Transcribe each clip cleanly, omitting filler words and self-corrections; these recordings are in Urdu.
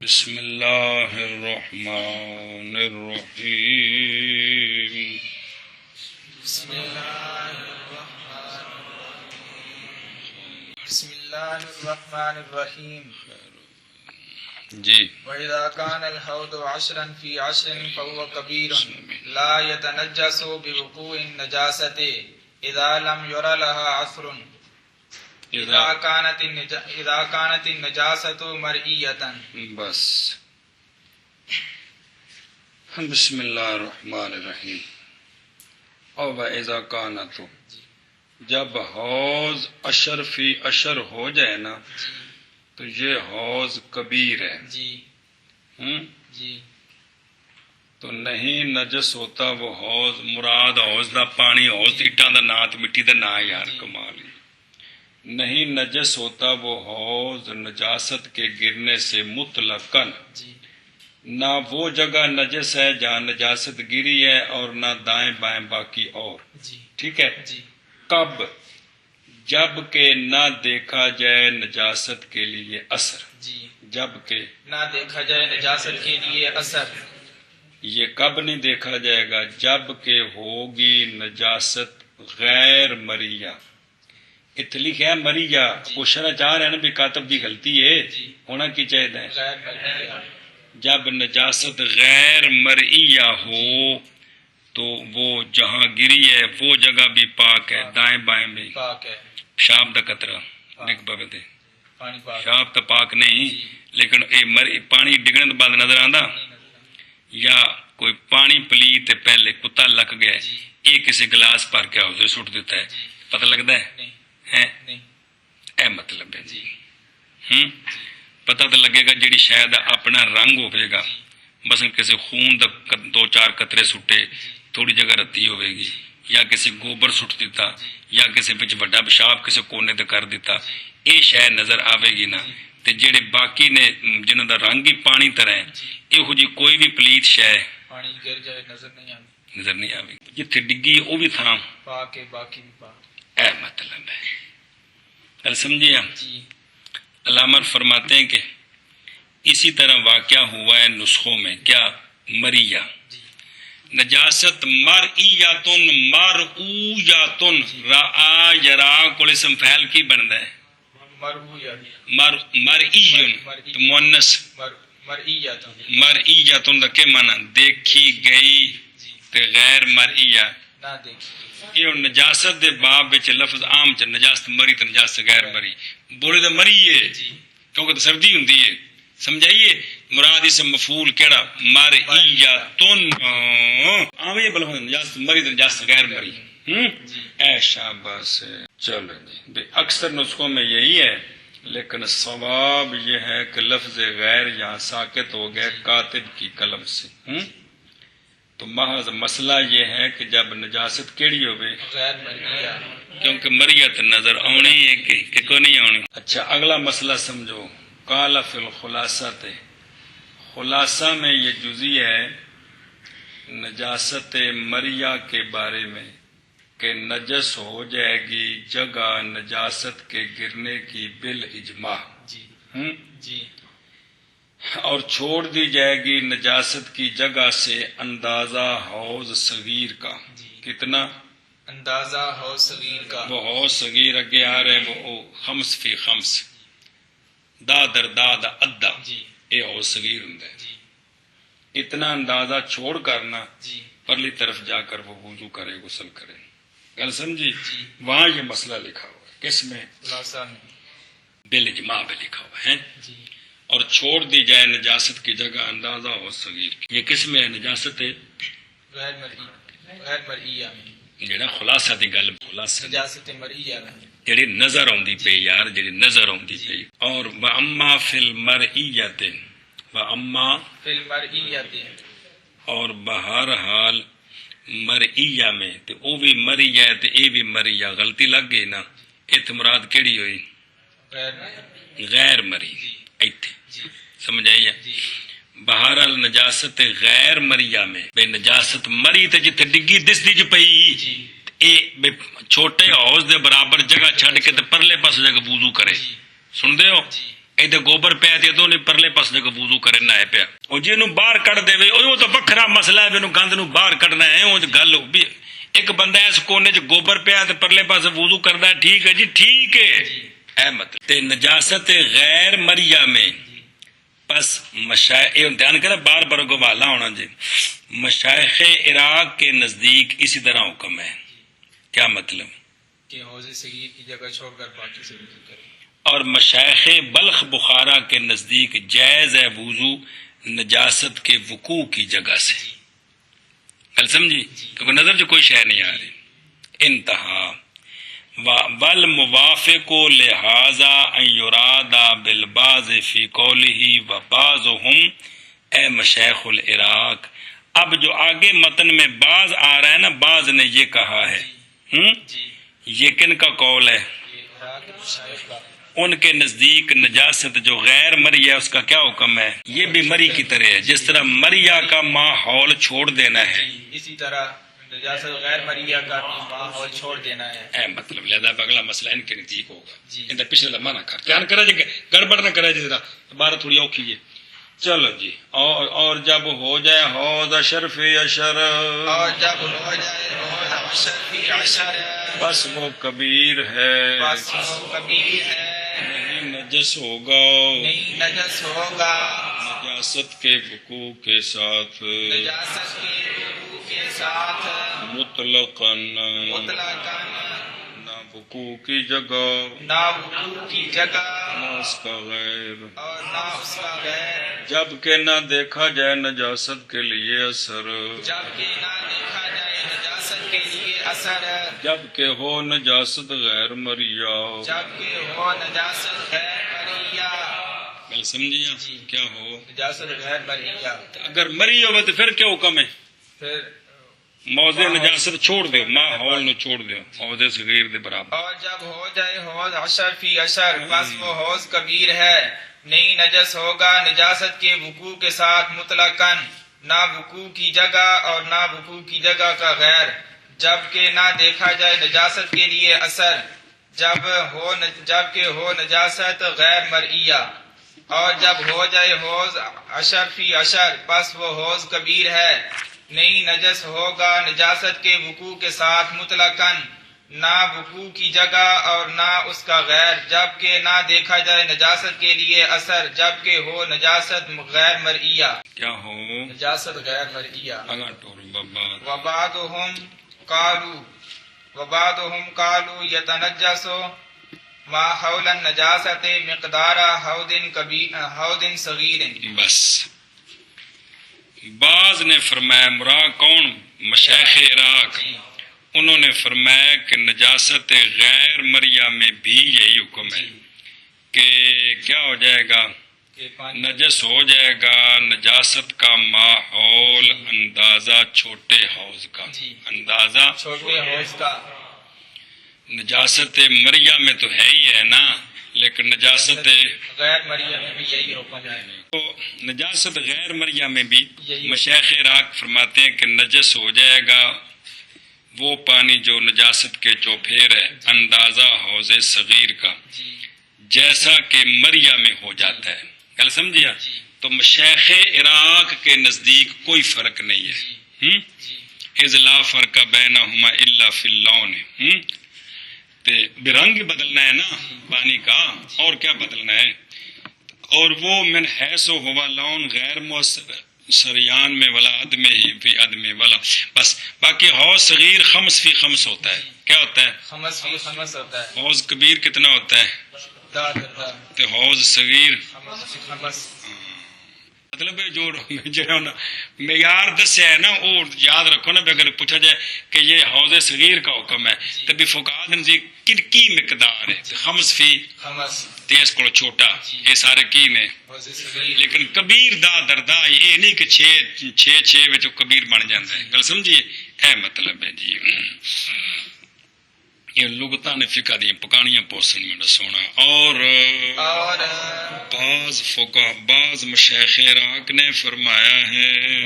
بسم اللہ الرحمن الرحیم بسم اللہ الرحمن الرحیم جی وَإِذَا كَانَ الْحَوْضُ عَشْرًا فِي عَشْرٍ فَهُوَ كَبِيرٌ لَا يَتَنَجَّسُ بِوُقُوعِ النَّجَاسَةِ إِذَا لَمْ يُرَ لَهَا عَثْرٌ إِذَا كَانَتِ النَّجَاسَةُ مَرْئِيَّةً. بس بسم اللہ الرحمن الرحیم. او وَإِذَا كَانَ، تو جب حوض اشر فی اشر ہو جائے نا تو یہ حوض کبیر ہے. جی جی تو نہیں نجس ہوتا وہ حوض. مراد حوض دا پانی، حوض اٹاں دا نا تے مٹی دا نا یار کمال. نہیں نجس ہوتا وہ حوض نجاست کے گرنے سے مطلقاً. جی نہ وہ جگہ نجس ہے جہاں نجاست گری ہے اور نہ دائیں بائیں باقی اور. جی ٹھیک ہے. جی کب؟ جب کہ نہ دیکھا جائے نجاست کے لیے اثر. جی جب کہ نہ دیکھا جائے نجاست کے لیے اثر. یہ کب نہیں دیکھا جائے گا؟ جب کہ ہوگی نجاست غیر مریہ. اتنے لکھا ہے مریہ، پوچھنا چاہ رہے ہیں نا بھی کاتب دی غلطی ہے، ہونا کی چاہیے؟ غیر مرئیہ. جب نجاست غیر مرئیہ ہو تو وہ جہاں گری ہے وہ جگہ بھی پاک ہے، دائیں بائیں بھی. پاک ہے. پیشاب دا قطرہ نک بابے دے، پانی پاک. پیشاب تو پاک نہیں لیکن اے پانی ڈگن بعد نظر آندا، یا کوئی پانی پلی تے پہلے کتا لک گیا ہے، یہ کسی گلاس پر کے حوضے سٹ دیتا ہے، پتہ لگتا ہے نہیں. اے مطلب ہے جی. پتہ تو لگے گا جیڑی شاید اپنا رنگ ہوئے گا، بس کسی خون دا دو چار قطرے سٹے تھوڑی جگہ رتی ہوئے گی، یا کسی گوبر سٹ دیتا، یا کسی بچ بڑا پیشاب کسی کونے تے کر دیتا، یہ شاید نظر آئے گی نا. تے جیڑے باقی نے جنہاں دا رنگ ہی پانی طرح ہے، یہو جی کوئی بھی پلیت شے پانی گر جائے نظر نہیں آتی. نظر نہیں آئے گی. جتھے ڈگی وہ بھی تھا پاک ہے، باقی بھی پاک. اے مطلب ہے. گل سمجھے آپ؟ جی علامہ فرماتے ہیں کہ اسی طرح واقعہ ہوا ہے نسخوں میں. کیا؟ مریہ. جی نجاست مرئیاتن مرئویاتن. رآ یرا کو اسم فعل کی بنتا ہے؟ مرئیہ. مرئیون تو مؤنث. مرئیہ. مرئیاتن دا کیا معنی؟ دیکھی گئی. تے غیر مرئیہ نہ دیکھی. یہ نجاست دے باب وچ لفظ عام چ نجاست مری تے نجاست غیر مری. بولے تے مری ہے کیونکہ تے سردی ہوندی ہے. سمجھائیے مراد اس مفعول کیڑا؟ مرئیاتن. آویں بل نجاست مری تے نجاست غیر مری. اے شاباش. چلو جی، اکثر نسخوں میں یہی ہے، لیکن ثواب یہ ہے کہ لفظ غیر یہاں ساکت ہو گئے کاتب کی قلم سے. تو محض مسئلہ یہ ہے کہ جب نجاست کیڑی ہوئے، غیر مرئیہ، کیونکہ مریت نظر آنی ہے کہ کو نہیں آنی. اچھا اگلا مسئلہ سمجھو. قال فی الخلاصہ تے، خلاصہ میں یہ جزی ہے نجاست مریہ کے بارے میں کہ نجس ہو جائے گی جگہ نجاست کے گرنے کی بالاجماع. جی جی اور چھوڑ دی جائے گی نجاست کی جگہ سے اندازہ حوض صغیر کا. کتنا اندازہ ہو صغیر کا؟ وہ حوض صغیر اگے آ رہے ہیں، وہ خمس فی خمس، دا در دا دا ادا، یہ حوض صغیر ہوں. اتنا اندازہ چھوڑ کرنا پرلی طرف جا کر وہ وضو کرے، غسل کرے. گل سمجھی؟ وہاں یہ مسئلہ لکھا ہوا ہے. کس میں؟ خلاصہ میں بالاجماع میں لکھا ہوا ہے. اور چھوڑ دی جائے نجاست کی جگہ اندازہ ہو صغیر. یہ کس میں ہے؟ نجاست ہے غیر مرئیہ میں. جڑا خلاصہ دی گل، خلاصہ نجاست مرئیہ میں جڑی نظر آندی پئی یار، جڑی نظر آندی پئی. اور واما فی المرئیۃ، واما فی المرئیہ، اور بہرحال مرئیہ میں. تے او بھی مریہ ہے تے اے بھی مریہ. غلطی لگ گئی نا. ایتھ مراد کیڑی ہوئی؟ غیر مری. ایتھے سمجھ آئی ہے؟ بہرحال نجاست غیر مریہ میں، بے نجاست مری تے جتھے ڈگی دس دی پئی اے چھوٹے حوض دے برابر جگہ چھڈ کے تے پرلے پاس جگہ وضو کرے. سن دے ہو؟ ادھر گوبر پیا تے ادھر پرلے پاس جگہ وضو کرے نہ پیا او جنوں باہر کڈ دے او تو وکھرا مسئلہ ہے اینو گند نو باہر کڈنا ہے او گل بھی ایک بندہ اس کونے چ گوبر پیا تے پرلے پاس وضو کردا ہے ٹھیک ہے جی ٹھیک ہے اے مطلب تے نجاست غیر مریا میں پس مشائخ دھیان کرے بار بار گوالا ہونا جی مشائخ عراق کے نزدیک اسی طرح حکم ہے کیا مطلب کہ حوض صغیر کی جگہ چھوڑ کر باقی سے وضو کریں اور مشائخ بلخ بخارا کے نزدیک جائز ہے وضو نجاست کے وقوع کی جگہ سے گل سمجھی کیونکہ نظر جو کوئی شے نہیں آ رہی انتہا والموافق لہذا ان یرادا بالبعض فی قولہ وبعضهم اے مشایخ العراق اب جو آگے متن میں بعض آ رہا ہے نا بعض نے یہ کہا ہے یہ کن کا قول ہے ان کے نزدیک نجاست جو غیر مری ہے اس کا کیا حکم ہے یہ بھی مری کی طرح ہے جس طرح مریا کا ماحول چھوڑ دینا ہے اسی طرح نجاست غیر مریا کا ماحول چھوڑ دینا ہے اے مطلب لہذا اگلا مسئلہ ان کے نزدیک ہوگا ان پچھلے لمحہ نہ کر دھیان کرے جی گڑبڑ نہ کرے جی ذرا عبارت تھوڑی اوکھی ہے چلو جی اور جب ہو جائے حوض اشرف اشر اور جب ہو جائے حوض اشرف اشر بس وہ کبیر ہے بس وہ کبیر ہے نہیں نجس ہوگا نہیں نجس ہوگا نجاست کے وقوع کے ساتھ نجاست کے وقوع کے ساتھ مطلقاً نہ وقوع کی جگہ نہ وقوع کی جگہ نہ اس کا غیر اور نہ اس کا غیر جبکہ نہ دیکھا جائے نجاست کے لیے اثر جبکہ نہ دیکھا جائے نجاست کے لیے اثر جبکہ ہو نجاست غیر مریا جبکہ ہو نجاست غیر مریا گل سمجھیا کیا ہو نجاست غیر مریا اگر مری ہو تو پھر کیا حکم ہے پھر موضع نجاست چھوڑ دو ماحول نو چھوڑ دو حوض صغیر دے برابر اور جب ہو جائے حوض اشر فی اشر بس وہ حوض کبیر ہے نہیں نجس ہوگا نجاست کے وقوع کے ساتھ مطلقاً نہ وقوع کی جگہ اور نہ وقوع کی جگہ کا غیر جبکہ نہ دیکھا جائے نجاست کے لیے اثر جبکہ ہو نجاست غیر مرئیہ اور جب ہو جائے حوض اشر فی اشر بس وہ حوض کبیر ہے نہیں نجس ہوگا نجاست کے وقوع کے ساتھ مطلقاً نہ وقوع کی جگہ اور نہ اس کا غیر جبکہ نہ دیکھا جائے نجاست کے لیے اثر جبکہ ہو نجاست غیر مرئیہ کیا ہو نجاست غیر مرئیہ اگا ٹور بابا وبعضهم قالوا يتنجس ما حول النجاست مقدار حوض صغیر بس بعض نے فرمایا مراد کون مشایخ عراق انہوں نے فرمایا کہ نجاست غیر مریا میں بھی یہی حکم ہے کہ کیا ہو جائے گا نجس ہو جائے گا نجاست کا ماحول اندازہ چھوٹے حوض کا اندازہ چھوٹے حوض کا نجاست مریا میں تو ہے ہی ہے نا لیکن نجاست غیر مریا میں بھی یہی حکم ہے تو نجاست غیر مریا میں بھی مشایخ عراق فرماتے ہیں کہ نجس ہو جائے گا وہ پانی جو نجاست کے چوپھیر ہے اندازہ حوض صغیر کا جیسا کہ مریا میں ہو جاتا ہے کل سمجھیا تو مشایخ عراق کے نزدیک کوئی فرق نہیں ہے اذ لا فرق بینہما الا فی اللون رنگ بدلنا ہے نا پانی کا اور کیا بدلنا ہے اور وہ من حیث ہوا لون غیر مؤثر سریان میں ولا عدم ہی فی عدم ولا بس باقی حوض صغیر خمس فی خمس ہوتا ہے کیا ہوتا ہے خمس فی خمس ہوتا ہے حوض کبیر کتنا ہوتا ہے تو حوض صغیر خمس مطلب جو معیار دسیا ہے نا وہ یاد رکھو نا اگر پوچھا جائے کہ یہ حوض صغیر کا حکم ہے تو بھی فقہاء نزدیک کی مقدار ہے خمس فی خمس تیس کو چھوٹا یہ سارے کی نے لیکن کبیر دا دردا یہ نہیں کہ چھ وچ کبیر بن جاتا ہے گل سمجھیے اے مطلب ہے جی یہ لغتاں نے فقہ دی پکانیاں پوسن میں سونا اور بعض مشایخ عراق نے فرمایا ہے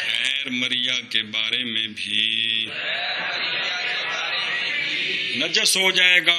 غیر مریا کے بارے میں بھی نجس ہو جائے گا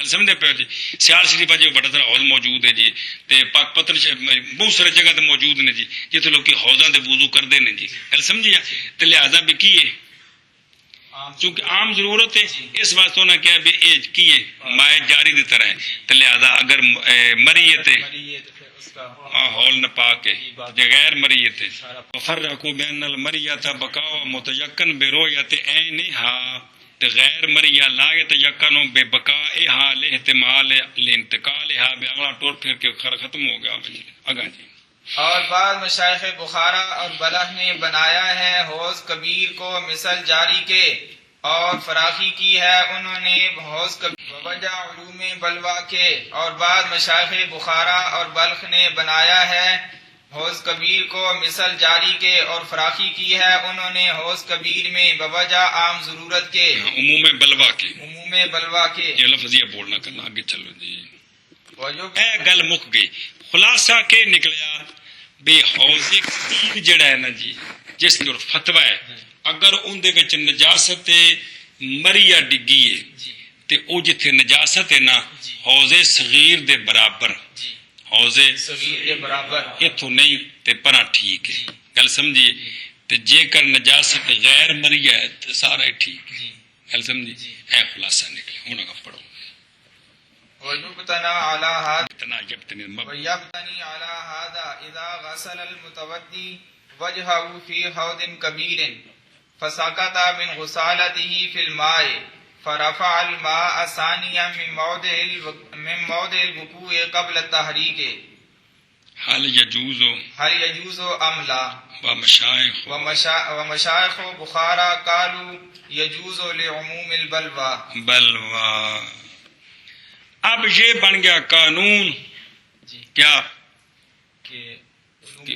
سمجھتے پہ جی سیال شریف جی بڑا سارا حوض موجود ہے جی تے پاک پتر بہت ساری جگہ تے موجود نے جی جتنے لوگ حوضاں دے وضو کرتے ہیں جی گل سمجھیا تے لہٰذا بھی کی ہے چونکہ عام ضرورت ہے اس واسطے انہوں نے کہا بھی اے کی ہے مائع جاری دی طرح ہے تے لہٰذا اگر مریت ہے ہول نہ پاک ہے جو غیر مریت ہے فرقوا بین المریت بقاء متیقن برؤیت عینھا تے غیر مریا لا یتیقن بے بقائہا لاحتمال الانتقالھا بے اگلا ٹور پھر کے ختم ہو گیا اگا جی اور بعض مشائخ بخارا اور بلخ نے بنایا ہے حوض کبیر کو مثل جاری کے اور فراخی کی ہے انہوں نے حوض کبیر وجہ علوم بلوا کے اور بعض مشائخ بخارا اور بلخ نے بنایا ہے حوض کبیر کو مثل جاری کے اور فراخی کی ہے انہوں نے حوض کبیر میں بوجہ عام ضرورت کے عموم بلوا کے یہ لفظ یہ بولنا کرنا آگے چلو جی اے گل مک گئی خلاصہ کے نکلیا بے حوض کبیر جڑا ہے نا جی جس نے فتوی ہے اگر ان دے وچ نجاست مری یا ڈگی ہے تے او جتھے نجاست ہے نا حوض صغیر دے برابر حوض صغیر دے برابر ایتھوں نہیں تے پرا ٹھیک ہے گل سمجھیے تے جے کر نجاست غیر مری ہے تے سارا ٹھیک ہے گل سمجھی اے خلاصہ نکلے ہن اگے پڑھو وَيُبْتَنَى عَلَى هَذَا إِذَا غَسَلَ الْمُتَوَضِّي وَجْهَهُ فِي حَوْضٍ كَبِيرٍ فَسَقَطَ مِنْ غُسَالَتِهِ فِي الْمَاءِ فَرَفَعَ الْمَاءَ ثَانِيًا مِنْ مَوْضِعِ الْوُضُوءِ قَبْلَ التَّحْرِيقِ هل يجوز أم لا ومشايخ بخارا قالوا يجوز لعموم البلوى اب یہ بن گیا قانون کیا کہ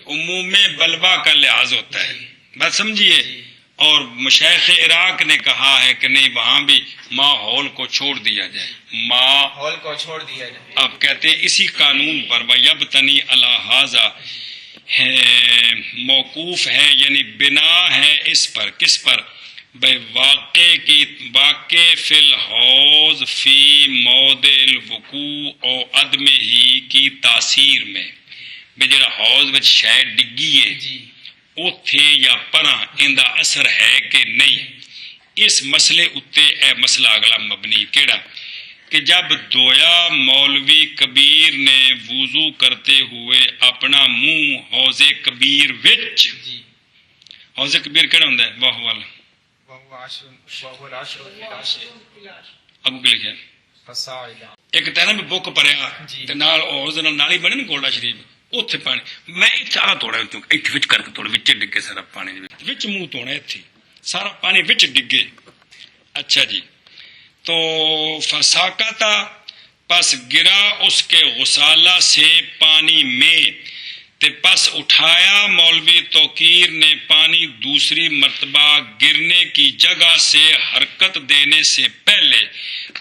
عموم بلوا کا لحاظ ہوتا ہے بات سمجھیے اور مشائخ عراق نے کہا ہے کہ نہیں وہاں بھی ماحول کو چھوڑ دیا جائے ماحول کو چھوڑ دیا جائے اب کہتے ہیں اسی قانون پر وَيَبْتَنِي عَلَى هَذَا موقوف ہے یعنی بنا ہے اس پر کس پر واقع فی الحوض فی موضع الوقوع او عدم ہی کی تاثیر میں بھی جڑا حوض وچ شے ڈگی ہے اوتھے یا پراں ایندا اثر ہے کہ نہیں اس مسئلے اتے اے مسئلہ اگلا مبنی کیڑا کہ جب دھویا مولوی کبیر نے وضو کرتے ہوئے اپنا منہ حوض کبیر وچ حوض کبیر کیڑا ہوندا ہے واہ والا اگو کے لکھیا ایک تیرا بھی بک پڑیا نال حوض نالی بنے نا گولڈا شریف اوتھے پانی میں اتنا توڑا ایتھے وچ کر کے توڑ وچ ڈگے سارا پانی وچ منہ توڑا ایتھے سارا پانی وچ ڈگے اچھا جی تو فساکتا پس گرا اس کے غسالہ سے پانی میں تے پس اٹھایا مولوی توقیر نے پانی دوسری مرتبہ گرنے کی جگہ سے حرکت دینے سے پہلے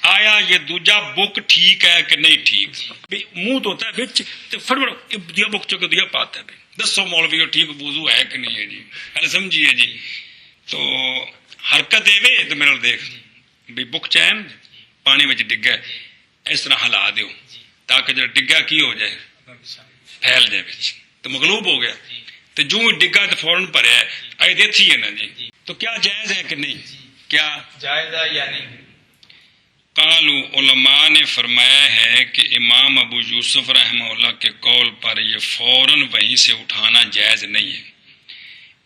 آیا یہ دوجا بک ٹھیک ہے کہ نہیں ٹھیک منہ تو ہوتا ہے وچ تے فڑ دیا بک چکے دیا پاتا ہے دسو مولوی ٹھیک وضو ہے کہ نہیں ہے جی ہل سمجھیے جی تو حرکت دے وے تو میرے دیکھ بھی بک چین پانی وچ ڈگا اس طرح ہلا دیو تاکہ جو ڈگا کی ہو جائے پھیل جائے وچ تو مغلوب ہو گیا تو جو ڈگا تو فوراً پڑیا ہے آئے دیتی ہے نا جی تو کیا جائز ہے کہ نہیں کیا جائز ہے یا نہیں قالو علماء نے فرمایا ہے کہ امام ابو یوسف رحمہ اللہ کے قول پر یہ فوراً وہیں سے اٹھانا جائز نہیں ہے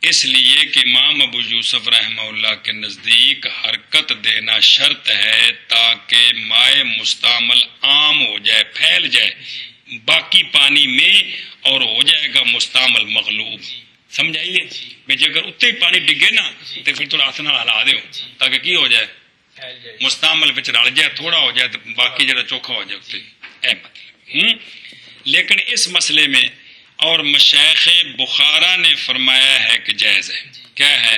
اس لیے کہ امام ابو یوسف رحمہ اللہ کے نزدیک حرکت دینا شرط ہے تاکہ مائع مستعمل عام ہو جائے پھیل جائے باقی پانی میں اور ہو جائے گا مستعمل مغلوب سمجھائیے بھئی اگر اتنے پانی ڈگے نا تو پھر تھوڑا ہاتھ نال ہلا دیو تاکہ کی ہو جائے مستعمل وچ رل جائے تھوڑا ہو جائے تو باقی جڑا چوکھا ہو جائے اتنے اے مطلب لیکن اس مسئلے میں اور مشائخ بخارا نے فرمایا ہے کہ جائز ہے کیا ہے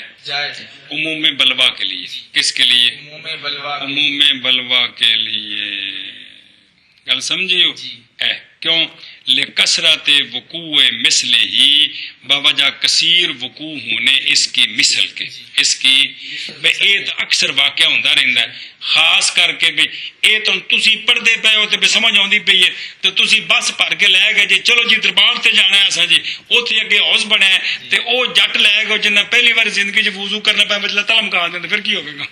عموم بلوا کے لیے کس کے لیے عموم بلوا کے لیے گل سمجھیو کیوں لکثرت وقوع مثل ہی بوجہ کثیر وقوع ہونے اس کی مثل کے اس کی یہ تو اکثر واقعہ ہوتا رہتا ہے خاص کر کے بھی یہ تو تسی پڑھتے پے ہو تو سمجھ آتی پی ہے تو تسی بس بھر کے لے گئے جی چلو جی دربار سے جانا ہے اصا جی اتنے اگے ہاؤس بنیا تو وہ جٹ لے گئے جنہیں پہلی بار زندگی وضو کرنا پایا بچلا تلم کھا دیں پھر کی ہوگا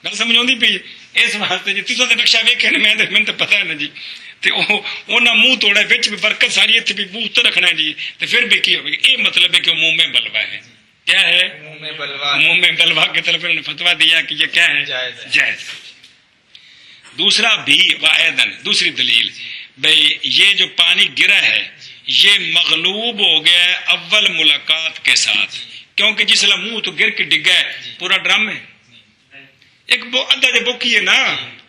گل سمجھ آتی پی ہے اس واسطے جی تیسوں تو نقشہ ویکھے میں تو پتا ہے نا جی منہ توڑا بچ بھی برکت ساری اتنے بھی منہ رکھنا ہے جی تو پھر بھی کی ہوگی یہ مطلب ہے کہ منہ میں بلوا ہے کیا ہے منہ میں بلوا کی طرف انہوں نے فتوا دیا کہ یہ کیا ہے جائز دوسرا بھی واحدن دوسری دلیل بھئی یہ جو پانی گرا ہے یہ مغلوب ہو گیا ہے اول ملاقات کے ساتھ کیونکہ جس طرح منہ تو گر کے ڈگا ہے پورا ڈرم ہے ایک ادھا جو بک ہی ہے نا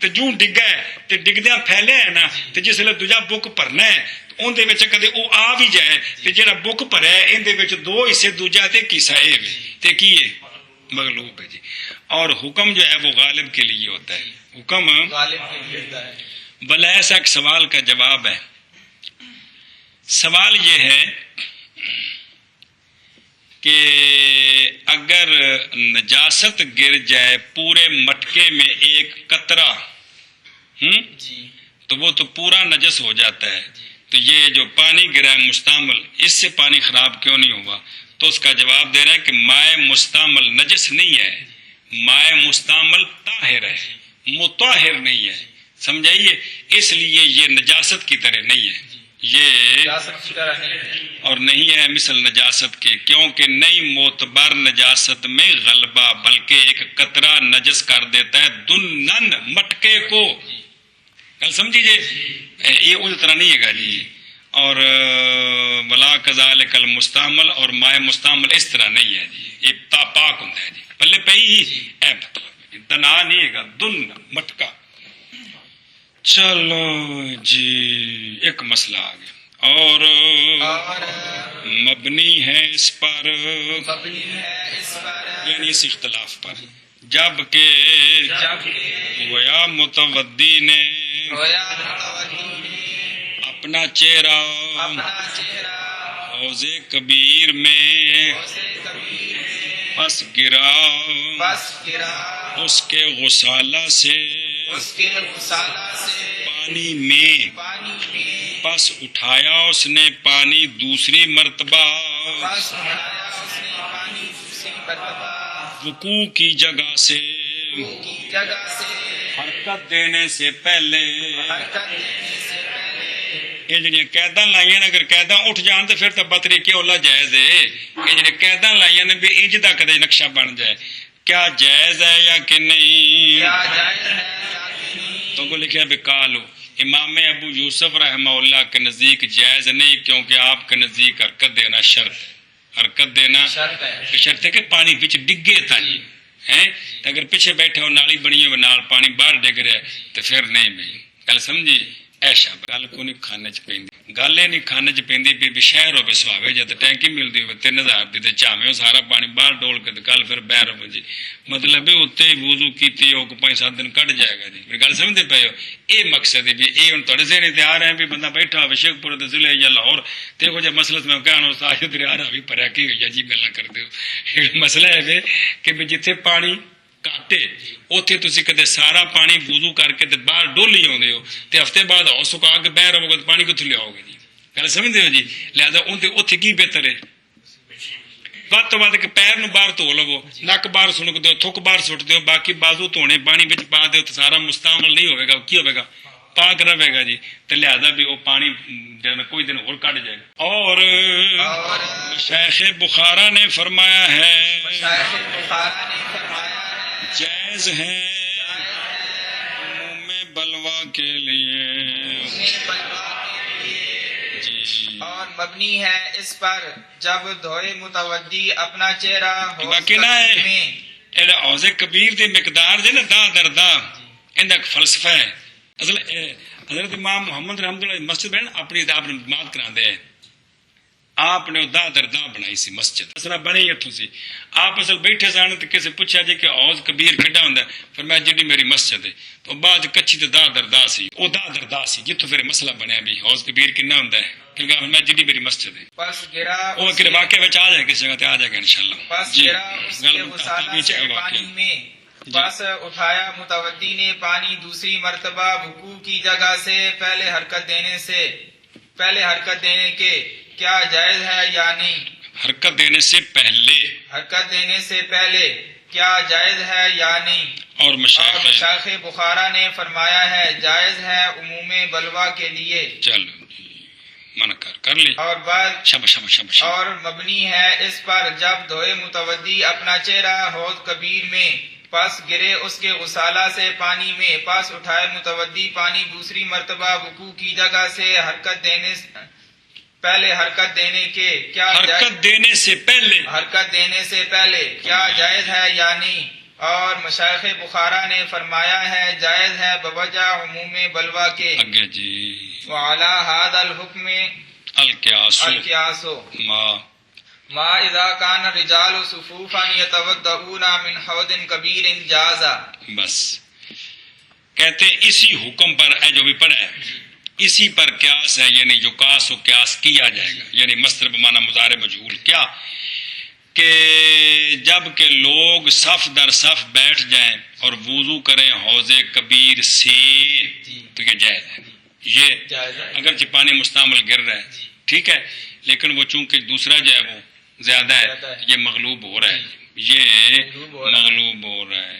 تو جوں ڈگا ہے تو ڈگدیا پھیلے ہے نا تو جس طرح دوجا بک بھرنا ہے اندر کدے وہ آ بھی جائے تو جہاں بک بھرا ہے اندر دو حصے دوجا تے کیسا ہے کی ہے مغلوب ہے جی اور حکم جو ہے وہ غالب کے لیے ہوتا ہے حکم بلا ایسا ایک سوال کا جواب ہے سوال یہ ہے کہ اگر نجاست گر جائے پورے مٹکے میں ایک قطرہ تو وہ تو پورا نجس ہو جاتا ہے تو یہ جو پانی گرا ہے مستعمل اس سے پانی خراب کیوں نہیں ہوا تو اس کا جواب دے رہا ہے کہ مائع مستعمل نجس نہیں ہے مائع مستعمل طاہر ہے مطہر نہیں ہے سمجھائیے اس لیے یہ نجاست کی طرح نہیں ہے یہ اور نہیں ہے مثل نجاست کے کیونکہ نہیں معتبر نجاست میں غلبہ بلکہ ایک قطرہ نجس کر دیتا ہے دنن مٹکے کو کل سمجھیے یہ اس طرح نہیں ہے گا جی اور ولا کذالک المستعمل اور مائع مستعمل اس طرح نہیں ہے جی یہ پاک ہوتا ہے جی پلے پہ ہی اے مطلب دنا نہیں ہے گا دن مٹکا چلو جی ایک مسئلہ آ گیا اور مبنی ہے اس پر یعنی اس اختلاف پر جب کہ گویا متودی نے اپنا چہرہ حوض کبیر میں پس گرا اس کے غسالہ سے پانی میں پس اٹھایا اس نے پانی دوسری مرتبہ وقوع کی جگہ سے حرکت دینے سے پہلے یہ جڑی قیداں لائیاں اگر قیداں اٹھ جان تو پھر تو بطری کیا اللہ جائز ہے یہ جڑی قیداں لائیاں نے بھی انج دا کدے نقشہ بن جائے کیا جائز ہے یا کہ نہیں تو کو لکھا بھی کالو امام ابو یوسف رحمہ اللہ کے نزدیک جائز نہیں کیونکہ آپ کے نزدیک حرکت دینا شرط ہے حرکت دینا شرط ہے کہ پانی پیچھے ڈگے تھا جی ہیں اگر پیچھے بیٹھے ہو نالی بنی ہو نال پانی باہر ڈگ رہا ہے تو پھر نہیں بھائی گل سمجھی ایشا گل کو نہیں کھانے چ پی گل یہ نہیں کھانے چ پی بھی شہر ہو سواوے جب ٹینکی ملتی ہو 3000 کی چاوے سارا پانی باہر ڈول کے کل پھر بہر ہو جی مطلب اتنے ہی وضو کی ہو 5-7 دن کٹ جائے گا جی گل سمجھتے پے ہو یہ مقصد ہے بھی یہ ہوں تے ذہن تیار ہے بھی بندہ بیٹھا ہو شیخ پور ضلع یا لاہور تو یہ مسلط میں کہنا استاد دریا بھی پڑیا کی ہوئی جی گلا کرتے ہو مسئلہ ہے کہ بھی جتنے پانی کاٹے اتنے تھی کدے سارا پانی وضو کر کے باہر ڈولی آدھے ہو تو ہفتے بعد ہو سکا کے بہ رہو گے تو پانی کتوں لیاؤ گے جی گل سمجھتے ہو جی لہٰذا اتنے کی بہتر ہے ود تو ود کہ پیر نو باہر دھو لو نک باہر سنک دو تھک باہر سٹ دو باقی بازو دھونے پانی بچ پا دو تو سارا مستعمل نہیں ہوئے گا کی ہوئے گا پاک رہے گا جی تو لہذا بھی وہ پانی کوئی دن اور کٹ جائے گا اور شیخ بخارا نے فرمایا ہے جائز ہے منہ میں بلوا کے لیے اور مبنی ہے اس پر جب دھوئے متودی اپنا چہرہ باقی نہ ہے حوض کبیر دی مقدار جے نا دا در دا اندہ فلسفہ ہے اصل حضرت امام محمد رحمۃ اللہ مسجد میں اپنی آپ نے بات کرا دے آپ نے دا دردا بنائی سی مسجد مسئلہ بنے ہی اتوں سی آپ اصل بیٹھے سن تو کسی پوچھا جی کہ حوض کبیر کڈا ہوندا ہے فرمایا جی میری مسجد ہے تو بعد کچی تے دا دردا سی او دا دردا سی جتوں پھر مسئلہ بنیا بھی حوض کبیر کنا ہوندا ہے کیونکہ فرمایا جی میری مسجد ہے پس گرا وہ کہ واقعہ وچ آ جائے کس جگہ تے آ جائے گا انشاءاللہ پس گرا اس کے غسالہ سے پانی میں پس اٹھایا متودی نے پانی دوسری مرتبہ وضو کی جگہ سے پہلے حرکت دینے کے کیا جائز ہے یا نہیں؟ حرکت دینے سے پہلے کیا جائز ہے یا نہیں؟ اور مشایخ بخارا نے فرمایا ہے جائز ہے عموم بلوا کے لیے. چلو من کر لی اور بعد شب اور مبنی ہے اس پر جب دھوئے متودی اپنا چہرہ حوض کبیر میں پس گرے اس کے غسالہ سے پانی میں پس اٹھائے متودی پانی دوسری مرتبہ وضو کی جگہ سے حرکت دینے کے کیا حرکت دینے سے پہلے کیا جائز ہے یا نہیں؟ اور مشایخ بخارا نے فرمایا ہے جائز ہے بوجہ عموم بلوا کے. اگے جی وعلی ھذا الحکم القیاس ما اذا كان الرجال صفوفا يتوضؤون من حوض كبير جاز. بس کہتے ہیں اسی حکم پر ہے جو بھی پڑھا ہے اسی پر قیاس ہے یعنی جو قیاس و قیاس کیا جائے گا یعنی مصدر بمعنی مضارع مجہول کیا کہ جب کہ لوگ صف در صف بیٹھ جائیں اور وضو کریں حوض کبیر سے تو یہ جائز ہے. یہ اگرچہ پانی مستعمل گر رہا ہے ٹھیک ہے لیکن وہ چونکہ دوسرا جو ہے وہ زیادہ ہے یہ مغلوب ہو رہا ہے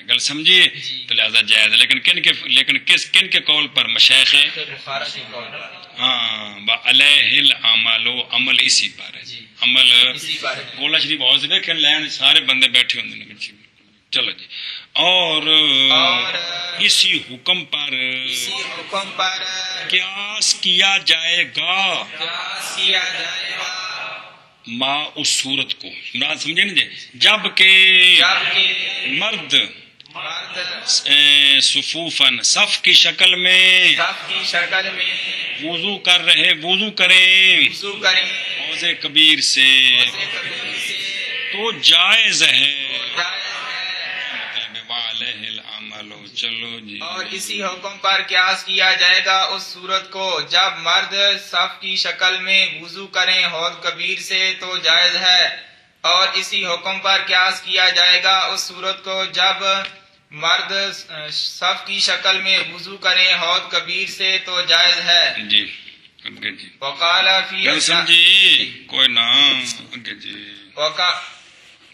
گل سمجھیے تو لہذا جائز ہے لیکن کن کے قول پر مشایخ ہاں علیہ العمل عمل اسی پر ہے عمل گولا شریف بہت سے دیکھیں لین سارے بندے بیٹھے ہوندے چلو جی اور اسی حکم پر قیاس کیا جائے گا ما اس صورت کو مراد سمجھے نا جی جب کہ مرد صفوفاً صف کی شکل میں وضو کریں حوض کبیر سے تو جائز ہے. چلو جی اور اسی حکم پر قیاس کیا جائے گا اس صورت کو جب مرد صف کی شکل میں وضو کریں حوض کبیر سے تو جائز ہے. اور اسی حکم پر قیاس کیا جائے گا اس صورت کو جب مرد صف کی شکل میں وضو کریں حوض کبیر سے تو جائز ہے. جی وقال فی سمجھی کوئی نام جی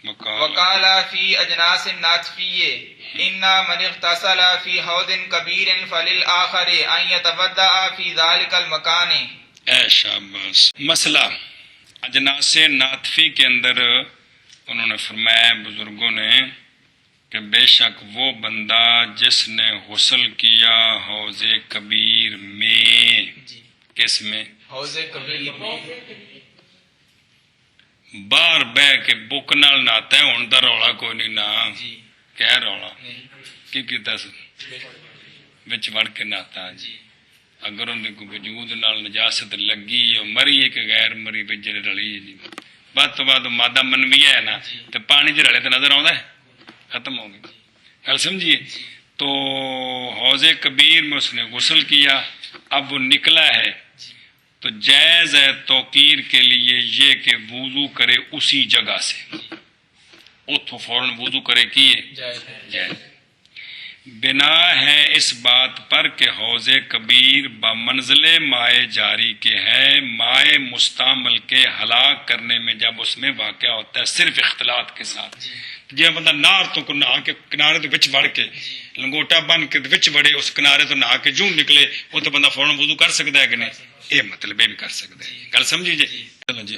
وقال فی اجناس الناطفیہ ان من اغتسل فی حوض کبیر فللآخر ان یتودع فی ذلک المکان. اے شاباش مسئلہ اجناس ناطفی کے اندر انہوں نے فرمایا بزرگوں نے کہ بے شک وہ بندہ جس نے غسل کیا حوض کبیر میں کس میں حوض کبیر میں باہر بہ کے بک نال نہاتا ہے ہن دا رولا کوئی نہیں نا کہہ رولا کی کیتا وچ وڑ کے نہاتا جی اگر ان کو وجود نال نجاست لگی او مری کہ غیر مری وچ جڑ رلی جی بعد تو بعد مادہ منوی ہے نا تے پانی دے رلے تے نظر آوندا ہے ختم ہو گئی گل سمجھیے. تو حوض کبیر میں اس نے غسل کیا اب وہ نکلا ہے تو جائز ہے توقیر کے لیے یہ کہ وضو کرے اسی جگہ سے اتھو فوراً وضو کرے کیے جائز. بنا ہے اس بات پر کہ حوض کبیر بمنزل مائے جاری کے ہے مائے مستعمل کے ہلاک کرنے میں جب اس میں واقع ہوتا ہے صرف اختلاط کے ساتھ. جی بندہ نار تو کو نہا کے کنارے تو وچ وڑ کے لنگوٹا بن کے وچ وڑے اس کنارے تو نہا کے جوں نکلے وہ تو بندہ فوراً وضو کر سکتا ہے کہ نہیں یہ مطلب یہ بھی کر سکتا ہے. گل سمجھی جی. چلو جی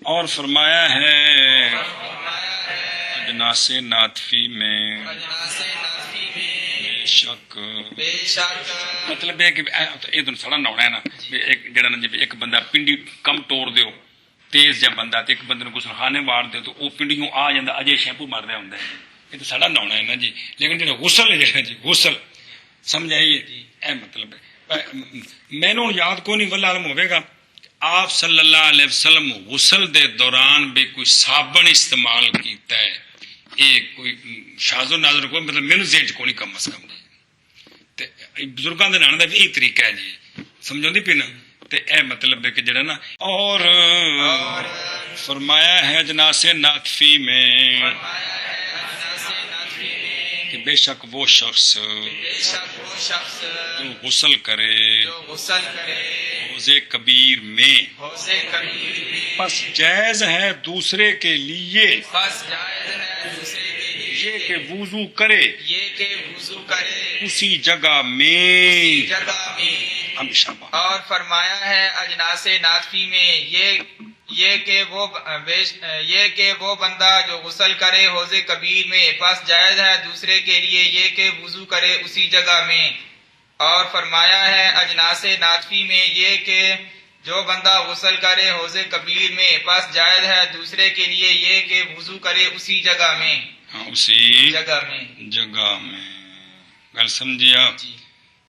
اور فرمایا ہے اجناس ناطفی میں بے شک مطلب ہے کہ یہ تو سڑا نہونا ہے نا ایک جڑا نا ایک بندہ پنڈی کم توڑ دیو تیز جا بندہ تے ایک بندے غسل خانے وار دے تو وہ پنڈیوں آ جاندا اجے شیمپو مار رہا ہوندا ہے یہ تو سڑا نہونا ہے نا جی. لیکن جڑا غسل ہے جڑا جی غسل سمجھ آئیے اے مطلب ہے ਮੈਨੂੰ ਯਾਦ ਕੋਈ ਨਹੀਂ ਵੱਲ ਆਲਮ ਹੋਵੇਗਾ آپ صلی اللہ علیہ وسلم غسل دے دوران بھی کوئی صابن استعمال کیتا ہے یہ کوئی شاذ و نادر کوئی مطلب میرے ذہن کو نہیں کم از کم تے بزرگاں دے نال دا بھی یہی طریقہ ہے جی سمجھوندی پئی نا تے اے مطلب ہے کہ جڑا نا اور فرمایا ہے اجناس ناطفی میں کہ بے شک وہ شخص جو غسل کرے حوض کبیر میں پس جائز ہے دوسرے کے لیے یہ کہ وضو کرے اسی جگہ میں ہمیشہ اور فرمایا ہے اجناس ناطفی میں یہ کہ وہ بندہ جو غسل کرے حوض کبیر میں پس جائز ہے دوسرے کے لیے یہ کہ وضو کرے اسی جگہ میں اور فرمایا ہے اجناس ناطفی میں یہ کہ جو بندہ غسل کرے حوض کبیر میں پس جائز ہے دوسرے کے لیے یہ کہ وضو کرے اسی جگہ میں اسی جگہ میں گل سمجھیا جی